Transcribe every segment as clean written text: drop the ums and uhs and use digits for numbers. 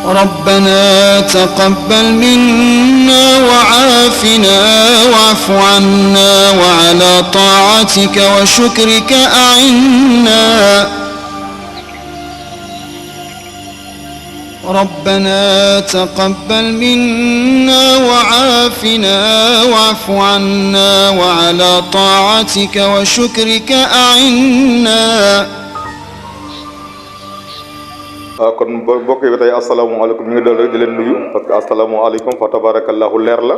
ربنا تقبل منا وعافنا واعف عنا وعلى طاعتك وشكرك أعنا ربنا تقبل منا وعافنا واعف عنا وعلى طاعتك وشكرك أعنا. kon mbokk yi tey asalaamaaleykum ñu ngi doon di leen nuyu parce que asalaamaaleykum fa tabarakallahu leer la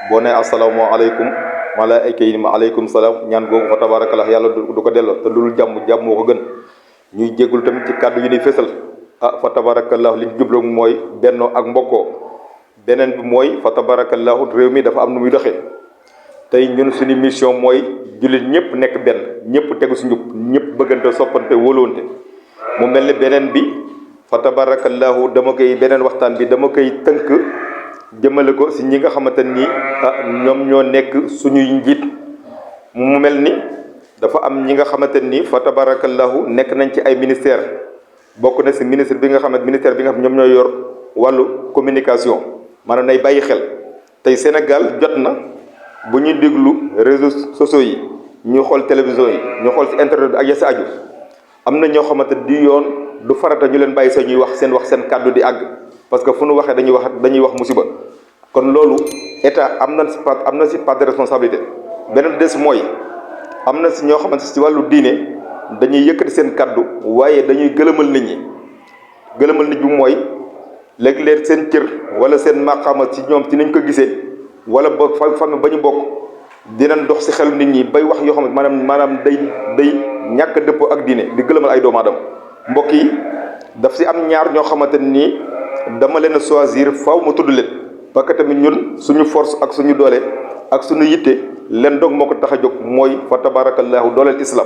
boo nee asalaamaaleykum malaayika yi ma aleykum salaam ñaan googu fa tabarakallahu yàlla du ko delloo te dul jàmm moo ko gën ñuy jéggul tamit ci kàddu yi ni fésal fa tabarakallahu li ñu jublu mooy bennoo ak mbokkoo beneen bi mooy fa tabarakallahu réew mi dafa am nu muy doxee tey ñun suñu mission mooy jullit ñëpp nekk benn ñëpp tegu si njub ñëpp bëggante soppante wóolonte mu mel ni beneen bi fa tabarakallahu beneen waxtaan bi dama koy tënk jëmale ko si ñi nga xamante ni ñoom ñoo nekk suñuy njiit mu mel ni dafa am ñi nga xamante ni fa tabarakallahu nekk nañ ci ay ministère bokk na si ministère bi nga xam ñoom ñooy yor wàllu communication maanaam nay bàyyi xel tey Sénégal jot na bu ñuy déglu réseaux sociaux yi ñu xool télévision yi ñu xool si internet bi ak ya sa aju am na ñoo xamante di yoon du farata ñu leen bàyyi sa ñuy wax seen kàddu di àgg parce que fu nu waxee dañuy wax musiba kon loolu état am na si part de responsabilité. beneen des mooy am na si ñoo xamante si wàllu diine dañuy yëkkati seen kàddu waaye dañuy gëlëmal nit bi mooy léeg-léeg seen cër wala seen maqaama ci ñoom ci nañ ko gisee wala ba famille ba ñu bokk dinañ dox si xelu nit ñi bay wax yoo xam ne maanaam day ñàkk dëppoo ak diine di gëlëmal ay doomu aadama mbokk yi daf si am ñaar ñoo xamante nii dama leen a choisir faaw ma tudd leen parce que tamit ñun suñu force ak suñu doole ak suñu yitte leen dog moo ko tax a jóg mooy fa tabarakallahu dooleel islam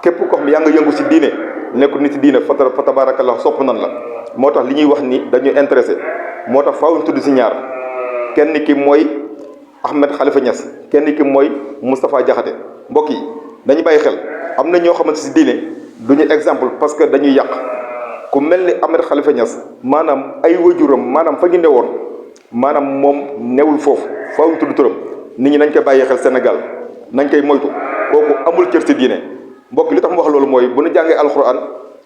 képp ko xam yaa nga yëngu si diine nekkul nit si diine fa tabarakallahu sopp nan la moo tax li ñuy wax ni dañuy intéressé moo tax faaw ñu tudd si ñaar kenn ki mooy Ahmed Khalifa Niass kenn ki mooy Moustapha Diakhaté mbokk yi dañu bàyyi xel am na ñoo xamante si diine duñu exemple parce que dañuy yàq ku mel ni Ahmed Khalifa Niass maanaam ay wajuram maanaam fa ñu newoon maanaam moom newul foofu faaw ñu tudd turam nit ñi nañ koy bàyyi xel Sénégal nañ koy moytu kooku amul cër si diine mbokk li tax mu wax loolu mooy bu ñu jàngee alquran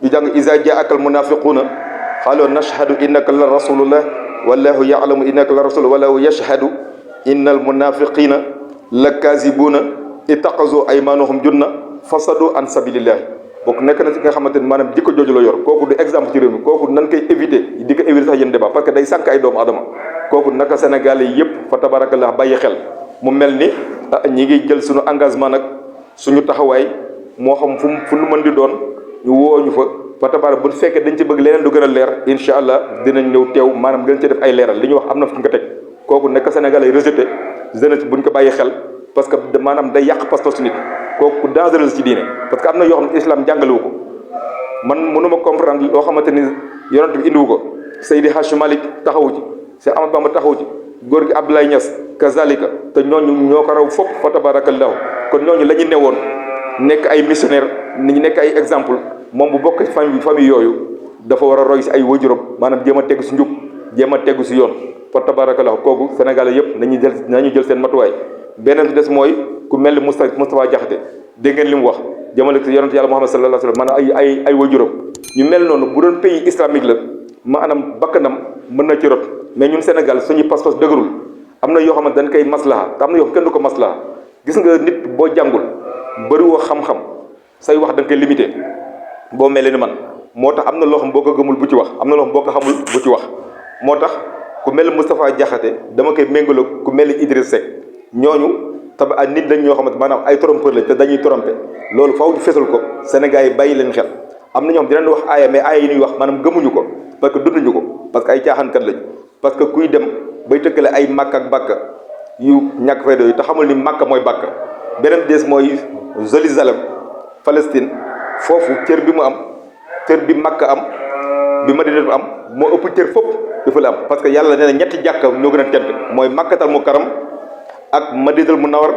ñu jàng iza jaaka al munafiquuna qaalu nashhadu innaka la rasulullah wallahu ya'lamu innaka la rasul wallahu yashhadu innal munafiqina la kazibuuna ittaqazu aymanuhum junna fasadu an sabilillahi bokk nekk na si nga xamante ni maanaam jikko jooju la yor kooku du exemple ci réew mi kooku nan koy éviter di ko éviter sax yéen débat parce que day sànq ay doomu adama kooku naka Sénégalais yëpp fa tabarakallah bàyyi xel mu mel ni ñi ngi jël suñu engagement nag suñu taxawaay moo xam fu nu mën di doon ñu woo ñu fa tabarak bu fekkee dañ ci bëgg leneen du gën a leer incha allah dinañ ñëw teew maanaam gën ci def ay leeral li ñu wax am na fu ñu ko teg kooku nekk Sénégalais yi rejeté jeunesse buñ ko bàyyi xel parce que maanaam day yàq pas-pas nit kooku dangereux ci diine parce que am na yoo xam ne islam jàngalewu ko man mënuma comprendre loo xamante ni yonent bi indiwu ko Seydi Hadji Malick taxawu ci Cheikh Ahmadou Bamba taxawu ci góor gi Abdoulaye Niass kazalika te ñooñu ñoo ko raw fopp fa tabarakallahu kon ñooñu la ñu newoon nekk ay missionnaire ni ñu nekk ay exemple moom bu bokk ci famille yooyu dafa war a roy si ay wajuram maanaam jéem a tegu si njub jéem a tegu si yoon fa tabarakallahu kooku Sénégalais yëpp nañu jël seen matuwaay. beneen bi des mooy ku mel ni Moustapha Diakhaté dégg ngeen li mu wax jëmale ci yonent yàlla Muhammad sallallahu alayhi wa sallam maanaam ay wajuram ñu mel noonu bu doon pays islamique la maanaam bakkanam mën na ci rot mais ñun Sénégal suñu pas-pas dëgërul am na yoo xam ne dañ koy maslaha te am na yoo xam kenn du ko maslaha gis nga nit boo jàngul bëriwoo xam-xam say wax da nga koy limité boo mel ni man moo tax am na loo xam boo ko gëmul bu ci wax am na loo xam boo ko xamul bu ci wax moo tax ku mel ni Moustapha Diakhaté dama koy méngaloo ku mel ni Idriss Seck ñooñu taba ay nit lañ ñoo xamante maanaam ay trompeur lañ te dañuy tromper loolu faaw ñu fesal ko Sénégal yi bàyyi leen xel am na ñoo xam dinañ wax aaya mais aaya yi ñuy wax maanaam gëmuñu ko parce que dunduñu ko parce que ay caaxaankat lañ parce que kuy dem bay tëkkale ay màkk ak bàkka yu ñàkk fayda yu te xamul ni màkk mooy bàkk beneen des mooy Jérusalem Palestine foofu cër bi mu am cër bi màkk am bi Madina am moo ëpp cër fopp dafa la am parce que yàlla nee na ñetti jàkka ñoo gën a tedd mooy Makkatal Mukarram ak Madinatul Munawwar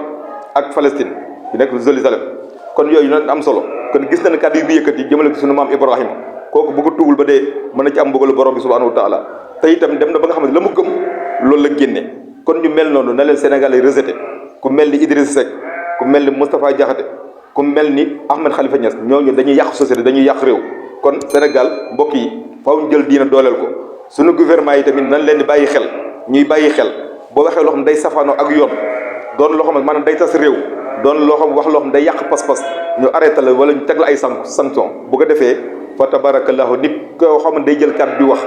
ak Palestine yu nekk Jérusalem kon yooyu na am solo kon gis nañ kàddu yi bi yëkkati jëmale ko sunu maam Ibrahima kooku bu ko tuubul ba dee mën na ci am bëggalu borom bi subhanahu wa taala te itam dem na ba nga xam ne la mu gëm loolu la génne kon ñu mel noonu na leen Sénégalais rejeté ku mel ni Idrissa Seck ku mel ni Moustapha Diakhaté ku mel ni Ahmed Khalifa Niass ñooñu dañuy yàq société dañuy yàq réew kon Sénégal mbokk yi faaw ñu jël diina dooleel ko suñu gouvernement yi tamit nañ leen di bàyyi xel ñuy bàyyi xel boo waxee loo xam day safaanoo ak yoon doon loo xam ne maanaam day tas réew doon loo xam wax loo xam day yàq pas-pas ñu arrêté la wala ñu teg la ay sanction bu ko defee fa tabarakallahu nit koo xam ne day jël kàddu di wax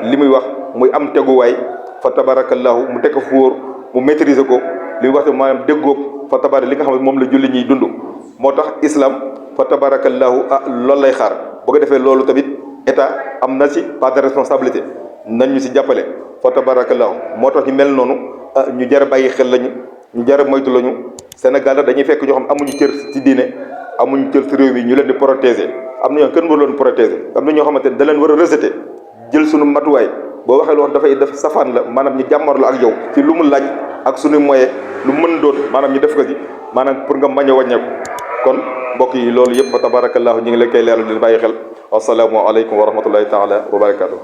li muy wax muy am teguwaay fa tabarakallahu mu teg ko fu wóor mu maîtriser ko li muy wax te maanaam déggóob fa tabarak li nga xam ne moom la julli ñuy dund moo tax islam fa tabarakallahu loolu lay xaar bu ko defee loolu tamit état am na ci part de responsabilité nañ ñu ci jàppale fa tabarakallahu moo tax ñu mel noonu ñu jar a bàyyi xel lañu ñu jar a moytu lañu Sénégal la dañuy fekk ñoo xam amuñu cër ci diine amuñu cër ci réew mi ñu leen di protéger am na ñoo kenn waru leen protéger am na ñoo xamante ne da leen war a rejeter jël suñu matuwaay boo waxee loo xam dafay def safaan la maanaam ñu jàmmarlu ak yow ci lu mu laaj ak suñu moyen lu mën doon maanaam ñu def ko ci maanaam pour nga mañ a wàññeeku kon mbokk yi loolu yëpp fa tabarakallahu ñu ngi leen koy leeral di bàyyi xel assalaamu aleykum wa rahmatullahi taala wa barakatuh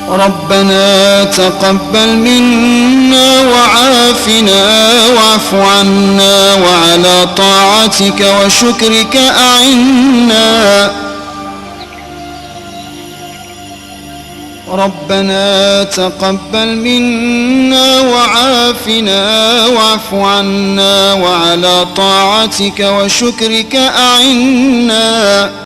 ربنا تقبل منا وعافنا واعف عنا وعلى طاعتك وشكرك أعنا ربنا تقبل منا وعافنا واعف عنا وعلى طاعتك وشكرك أعنا